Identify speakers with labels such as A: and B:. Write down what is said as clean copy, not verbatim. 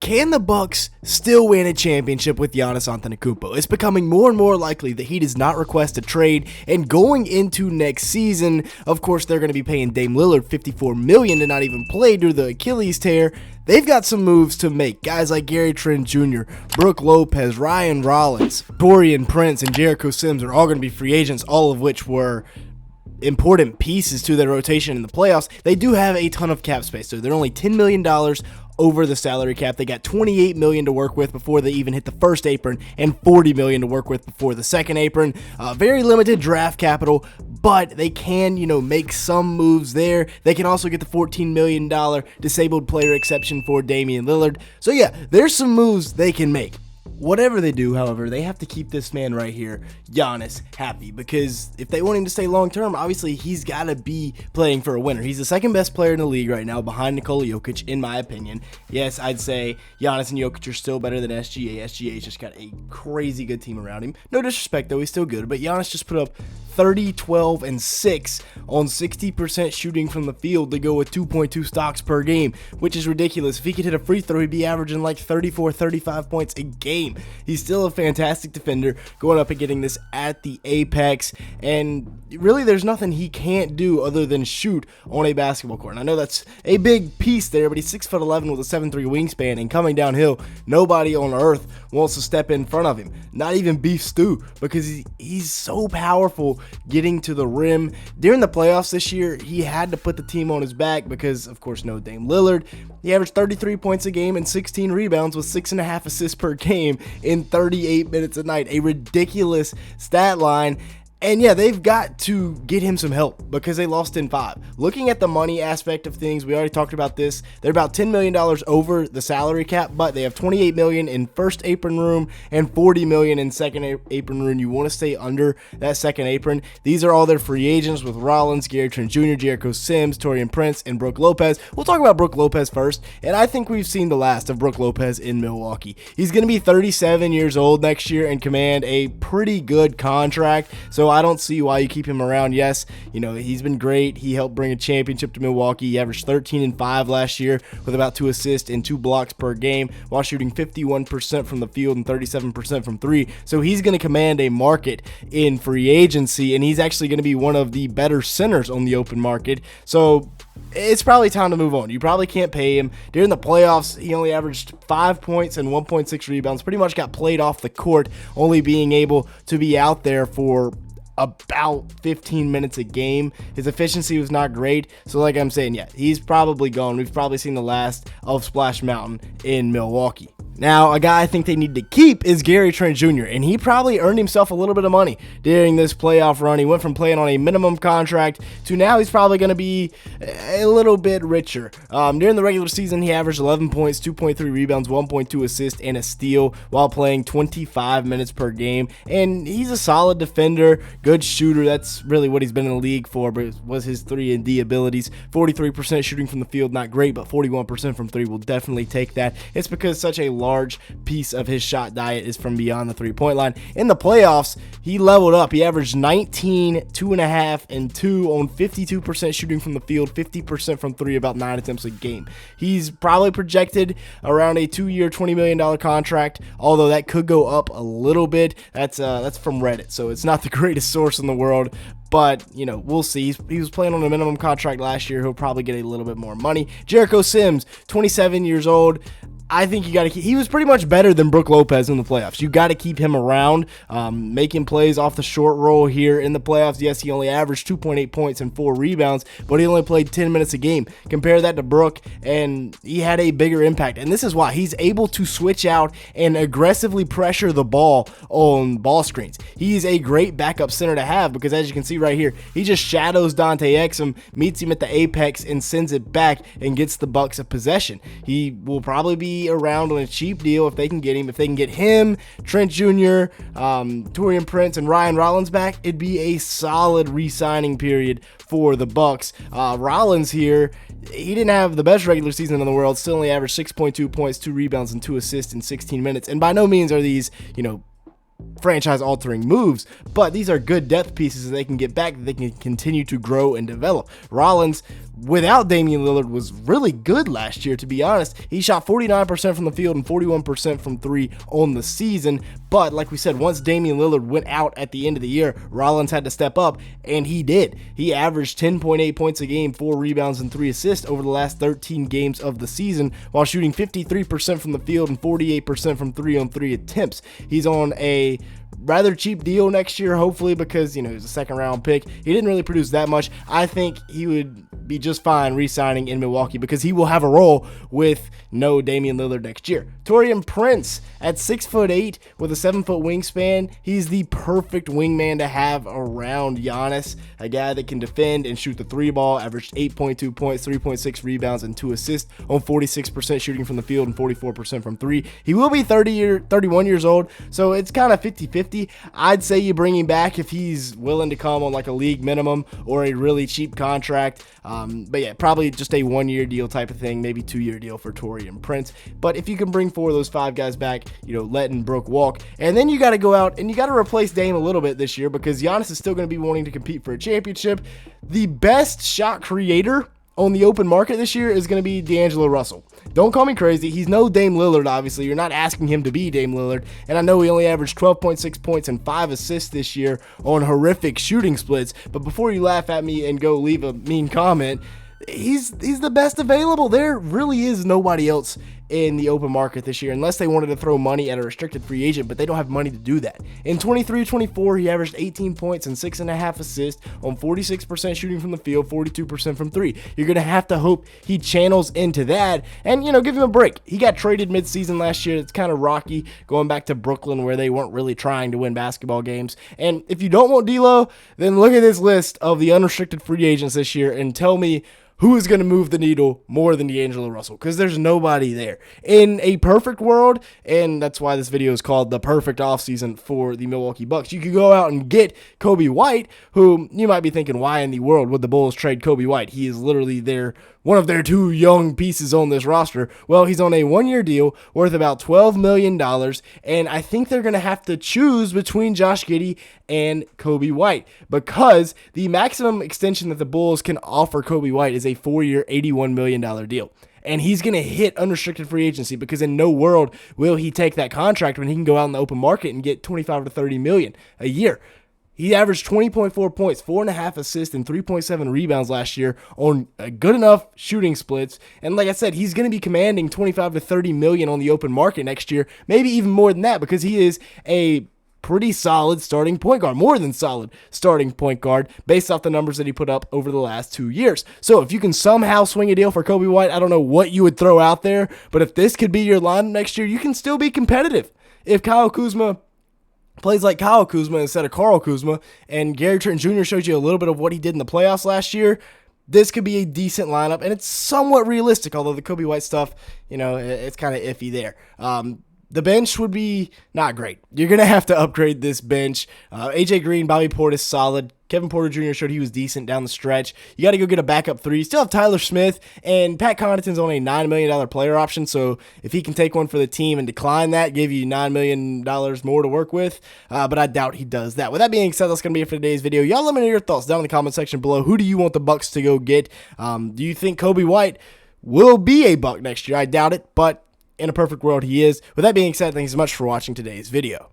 A: can the Bucks still win a championship with Giannis Antetokounmpo? It's becoming more and more likely that he does not request a trade, and going into next season, of course, they're going to be paying Dame Lillard $54 million to not even play due to the Achilles tear. They've got some moves to make. Guys like Trent Jr., Brook Lopez, Rollins, Tory Prince, and Jericho Sims are all going to be free agents, all of which were important pieces to their rotation in the playoffs. They do have a ton of cap space, so they're only $10 million over the salary cap. They got $28 million to work with before they even hit the first apron, and $40 million to work with before the second apron. Very limited draft capital, but they can, make some moves there. They can also get the $14 million disabled player exception for Damian Lillard. So yeah, there's some moves they can make. Whatever they do, however, they have to keep this man right here, Giannis, happy, because if they want him to stay long-term, obviously he's got to be playing for a winner. He's the second best player in the league right now, behind Nikola Jokic, in my opinion. Yes, I'd say Giannis and Jokic are still better than SGA. SGA's just got a crazy good team around him. No disrespect, though, he's still good, but Giannis just put up 30, 12, and 6 on 60% shooting from the field to go with 2.2 stocks per game, which is ridiculous. If he could hit a free throw, he'd be averaging like 34, 35 points a game. He's still a fantastic defender, going up and getting this at the apex, and really there's nothing he can't do other than shoot on a basketball court. And I know that's a big piece there, but he's 6'11" with a 7'3" wingspan, and coming downhill, nobody on earth wants to step in front of him. Not even Beef Stew, because he's so powerful getting to the rim. During the playoffs this year, he had to put the team on his back because, of course, no Dame Lillard. He averaged 33 points a game and 16 rebounds with 6.5 assists per game in 38 minutes a night. A ridiculous stat line. And yeah, they've got to get him some help because they lost in 5. Looking at the money aspect of things, we already talked about this. They're about $10 million over the salary cap, but they have $28 million in first apron room and $40 million in second apron room. You want to stay under that second apron. These are all their free agents with Rollins, Trent Jr., Jericho Sims, Tory Prince, and Brook Lopez. We'll talk about Brook Lopez first, and I think we've seen the last of Brook Lopez in Milwaukee. He's going to be 37 years old next year and command a pretty good contract, so I don't see why you keep him around. Yes, he's been great. He helped bring a championship to Milwaukee. He averaged 13 and 5 last year with about 2 assists and 2 blocks per game while shooting 51% from the field and 37% from 3. So he's going to command a market in free agency, and he's actually going to be one of the better centers on the open market. So it's probably time to move on. You probably can't pay him. During the playoffs, he only averaged 5 points and 1.6 rebounds. Pretty much got played off the court, only being able to be out there for about 15 minutes a game. His efficiency was not great. So like I'm saying, yeah, he's probably gone. We've probably seen the last of Splash Mountain in Milwaukee. Now, a guy I think they need to keep is Trent Jr., and he probably earned himself a little bit of money during this playoff run. He went from playing on a minimum contract to now he's probably going to be a little bit richer. During the regular season, he averaged 11 points, 2.3 rebounds, 1.2 assists, and a steal while playing 25 minutes per game. And he's a solid defender, good shooter. That's really what he's been in the league for, but was his 3-and-D abilities. 43% shooting from the field, not great, but 41% from 3 will definitely take that. It's because such a large piece of his shot diet is from beyond the three-point line. In the playoffs, he leveled up. He averaged 19, 2.5, and 2 on 52% shooting from the field, 50% from 3, about 9 attempts a game. He's probably projected around a 2-year, $20 million contract, although that could go up a little bit. That's from Reddit, so it's not the greatest source in the world. But, we'll see. He was playing on a minimum contract last year. He'll probably get a little bit more money. Jericho Sims, 27 years old. I think you got to keep. He was pretty much better than Brook Lopez in the playoffs. You got to keep him around, making plays off the short roll here in the playoffs. Yes, he only averaged 2.8 points and 4 rebounds, but he only played 10 minutes a game. Compare that to Brook, and he had a bigger impact. And this is why he's able to switch out and aggressively pressure the ball on ball screens. He's a great backup center to have because, as you can see right here, he just shadows Dante Exum, meets him at the apex, and sends it back and gets the Bucks a possession. He will probably be around on a cheap deal if they can get him. If they can get him, Trent Jr., Tory Prince, and Rollins back, it'd be a solid re-signing period for the Bucks. Rollins here, he didn't have the best regular season in the world, still only averaged 6.2 points, 2 rebounds, and 2 assists in 16 minutes. And by no means are these, franchise-altering moves, but these are good depth pieces that they can get back, that they can continue to grow and develop. Rollins without Damian Lillard was really good last year, to be honest. He shot 49% from the field and 41% from three on the season. But like we said, once Damian Lillard went out at the end of the year, Rollins had to step up, and he did. He averaged 10.8 points a game, 4 rebounds, and 3 assists over the last 13 games of the season, while shooting 53% from the field and 48% from 3-on-3 attempts. He's on a rather cheap deal next year, hopefully, because, you know, he's a second-round pick. He didn't really produce that much. I think he would be just fine re-signing in Milwaukee because he will have a role with no Damian Lillard next year. Tory Prince at 6'8" with a 7-foot wingspan. He's the perfect wingman to have around Giannis, a guy that can defend and shoot the 3-ball, averaged 8.2 points, 3.6 rebounds, and 2 assists on 46% shooting from the field and 44% from 3. He will be 31 years old, so it's kind of 50-50. I'd say you bring him back if he's willing to come on like a league minimum or a really cheap contract. But yeah, probably just a 1-year deal type of thing, maybe 2-year deal for Tory Prince. But if you can bring 4 of those 5 guys back, you know, letting Brook walk, and then you got to go out and you got to replace Dame a little bit this year because Giannis is still going to be wanting to compete for a championship. The best shot creator on the open market this year is going to be DAngelo Russell. Don't call me crazy. He's no Dame Lillard, obviously. You're not asking him to be Dame Lillard. And I know he only averaged 12.6 points and 5 assists this year on horrific shooting splits. But before you laugh at me and go leave a mean comment, he's the best available. There really is nobody else in the open market this year unless they wanted to throw money at a restricted free agent, but they don't have money to do that. In 23-24, he averaged 18 points and 6.5 assists on 46% shooting from the field, 42% from 3. You're going to have to hope he channels into that and, you know, give him a break. He got traded midseason last year. It's kind of rocky going back to Brooklyn where they weren't really trying to win basketball games. And if you don't want D'Lo, then look at this list of the unrestricted free agents this year and tell me who is going to move the needle more than DAngelo Russell? Because there's nobody there. In a perfect world, and that's why this video is called The Perfect Offseason for the Milwaukee Bucks, you could go out and get Coby White, who you might be thinking, why in the world would the Bulls trade Coby White? He is literally one of their 2 young pieces on this roster. Well, he's on a 1-year deal worth about $12 million, and I think they're going to have to choose between Josh Giddey and Coby White because the maximum extension that the Bulls can offer Coby White is a 4-year, $81 million deal. And he's going to hit unrestricted free agency because in no world will he take that contract when he can go out in the open market and get $25 to $30 million a year. He averaged 20.4 points, 4.5 assists, and 3.7 rebounds last year on good enough shooting splits. And like I said, he's going to be commanding 25 to 30 million on the open market next year, maybe even more than that because he is a pretty solid starting point guard, more than solid starting point guard based off the numbers that he put up over the last 2 years. So if you can somehow swing a deal for Coby White, I don't know what you would throw out there, but if this could be your lineup next year, you can still be competitive. If Kyle Kuzma plays like Kyle Kuzma instead of Carl Kuzma, and Gary Trent Jr. shows you a little bit of what he did in the playoffs last year, this could be a decent lineup, and it's somewhat realistic, although the Coby White stuff, you know, it's kind of iffy there. The bench would be not great. You're going to have to upgrade this bench. AJ Green, Bobby Portis, solid. Kevin Porter Jr. showed he was decent down the stretch. You got to go get a backup 3. You still have Tyler Smith, and Pat Connaughton's on a $9 million player option, so if he can take one for the team and decline that, give you $9 million more to work with, but I doubt he does that. With that being said, that's going to be it for today's video. Y'all let me know your thoughts down in the comment section below. Who do you want the Bucks to go get? Do you think Coby White will be a Buck next year? I doubt it, but in a perfect world, he is. With that being said, thanks so much for watching today's video.